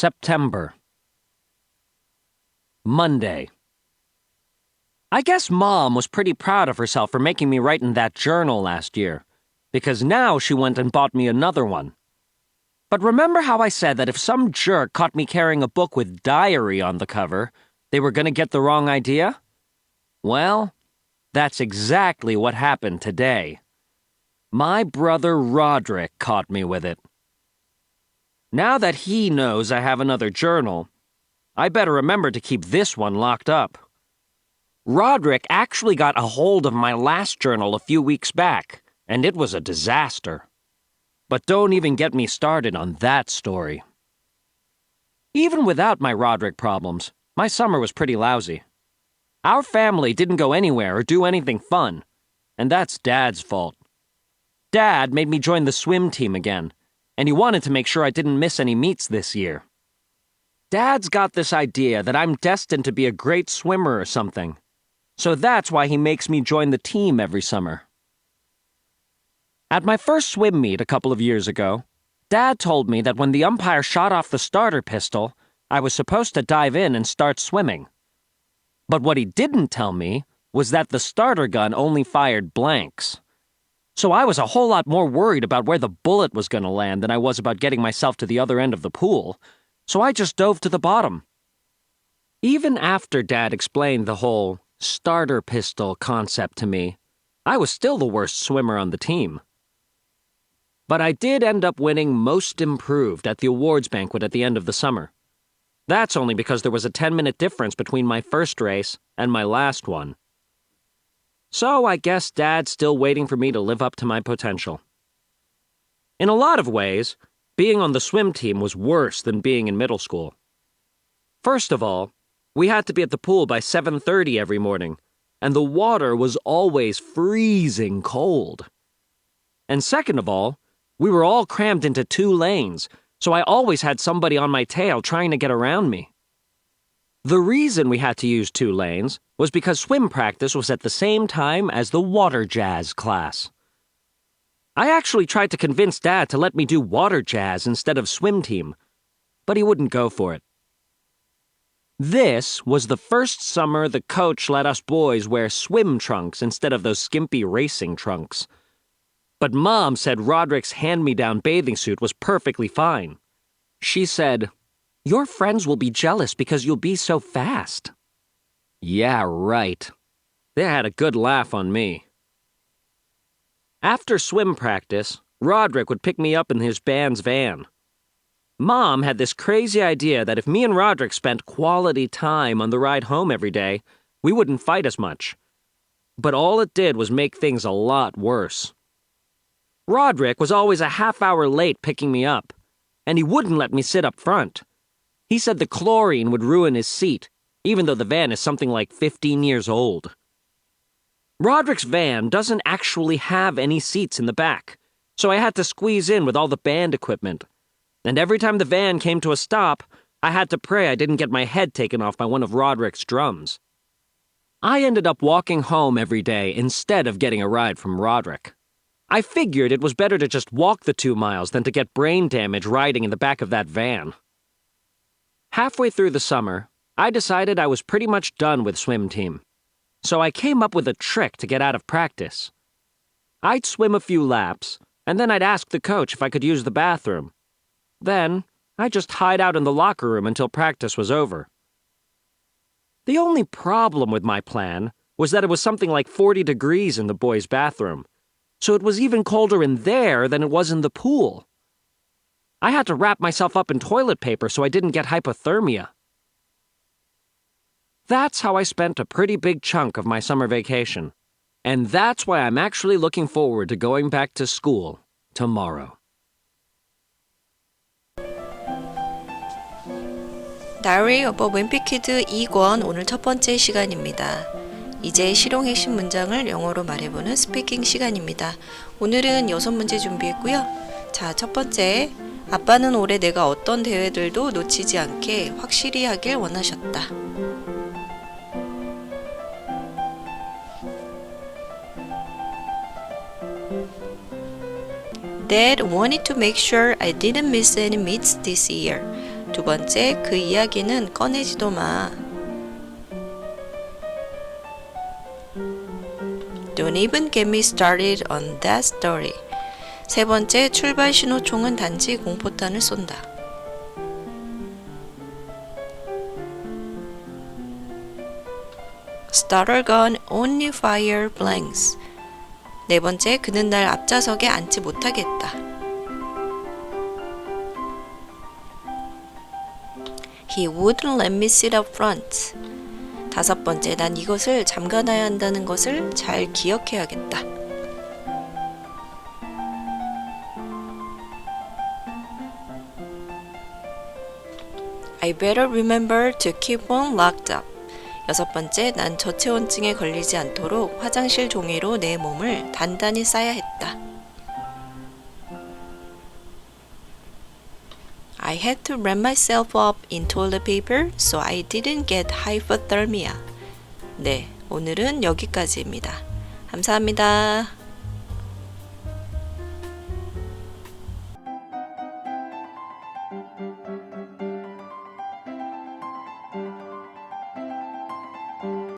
September. Monday. I guess Mom was pretty proud of herself for making me write in that journal last year, because now she went and bought me another one. But remember how I said that if some jerk caught me carrying a book with diary on the cover, they were going to get the wrong idea? Well, that's exactly what happened today. My brother Rodrick caught me with it. Now that he knows I have another journal, I better remember to keep this one locked up. Rodrick actually got a hold of my last journal a few weeks back, and it was a disaster. But don't even get me started on that story. Even without my Rodrick problems, my summer was pretty lousy. Our family didn't go anywhere or do anything fun, and that's Dad's fault. Dad made me join the swim team again, and he wanted to make sure I didn't miss any meets this year. Dad's got this idea that I'm destined to be a great swimmer or something, so that's why he makes me join the team every summer. At my first swim meet a couple of years ago, Dad told me that when the umpire shot off the starter pistol, I was supposed to dive in and start swimming. But what he didn't tell me was that the starter gun only fired blanks. So I was a whole lot more worried about where the bullet was going to land than I was about getting myself to the other end of the pool, so I just dove to the bottom. Even after Dad explained the whole starter pistol concept to me, I was still the worst swimmer on the team. But I did end up winning Most Improved at the awards banquet at the end of the summer. That's only because there was a 10-minute difference between my first race and my last one. So I guess Dad's still waiting for me to live up to my potential. In a lot of ways, being on the swim team was worse than being in middle school. First of all, we had to be at the pool by 7:30 every morning, and the water was always freezing cold. And second of all, we were all crammed into 2 lanes, so I always had somebody on my tail trying to get around me. The reason we had to use 2 lanes was because swim practice was at the same time as the water jazz class. I actually tried to convince Dad to let me do water jazz instead of swim team, but he wouldn't go for it. This was the first summer the coach let us boys wear swim trunks instead of those skimpy racing trunks. But Mom said Rodrick's hand-me-down bathing suit was perfectly fine. She said, "Your friends will be jealous because you'll be so fast." Yeah, right. They had a good laugh on me. After swim practice, Rodrick would pick me up in his band's van. Mom had this crazy idea that if me and Rodrick spent quality time on the ride home every day, we wouldn't fight as much. But all it did was make things a lot worse. Rodrick was always a half-hour late picking me up, and he wouldn't let me sit up front. He said the chlorine would ruin his seat, even though the van is something like 15 years old. Rodrick's van doesn't actually have any seats in the back, so I had to squeeze in with all the band equipment. And every time the van came to a stop, I had to pray I didn't get my head taken off by one of Rodrick's drums. I ended up walking home every day instead of getting a ride from Rodrick. I figured it was better to just walk the 2 miles than to get brain damage riding in the back of that van. Halfway through the summer, I decided I was pretty much done with swim team. So I came up with a trick to get out of practice. I'd swim a few laps, and then I'd ask the coach if I could use the bathroom. Then, I'd just hide out in the locker room until practice was over. The only problem with my plan was that it was something like 40 degrees in the boys' bathroom, so it was even colder in there than it was in the pool. I had to wrap myself up in toilet paper so I didn't get hypothermia. That's how I spent a pretty big chunk of my summer vacation. And that's why I'm actually looking forward to going back to school tomorrow. Diary of a 옌피키드 2권 오늘 첫 번째 시간입니다. 이제 실용 핵심 문장을 영어로 말해보는 스피킹 시간입니다. 오늘은 6문제 준비했고요. 자, 첫 번째. 아빠는 올해 내가 어떤 대회들도 놓치지 않게 확실히 하길 원하셨다. Dad wanted to make sure I didn't miss any meets this year. 두 번째, 그 이야기는 꺼내지도 마. Don't even get me started on that story. 세 번째, 출발 신호총은 단지 공포탄을 쏜다. Starter gun only fire blanks. 네 번째, 그는 날 앞좌석에 앉지 못하겠다. He wouldn't let me sit up front. 다섯 번째, 난 이것을 잠가놔야 한다는 것을 잘 기억해야겠다. I better remember to keep one locked up. 여섯 번째, 난 저체온증에 걸리지 않도록 화장실 종이로 내 몸을 단단히 싸야 했다. I had to wrap myself up in toilet paper so I didn't get hypothermia. 네, 오늘은 여기까지입니다. 감사합니다.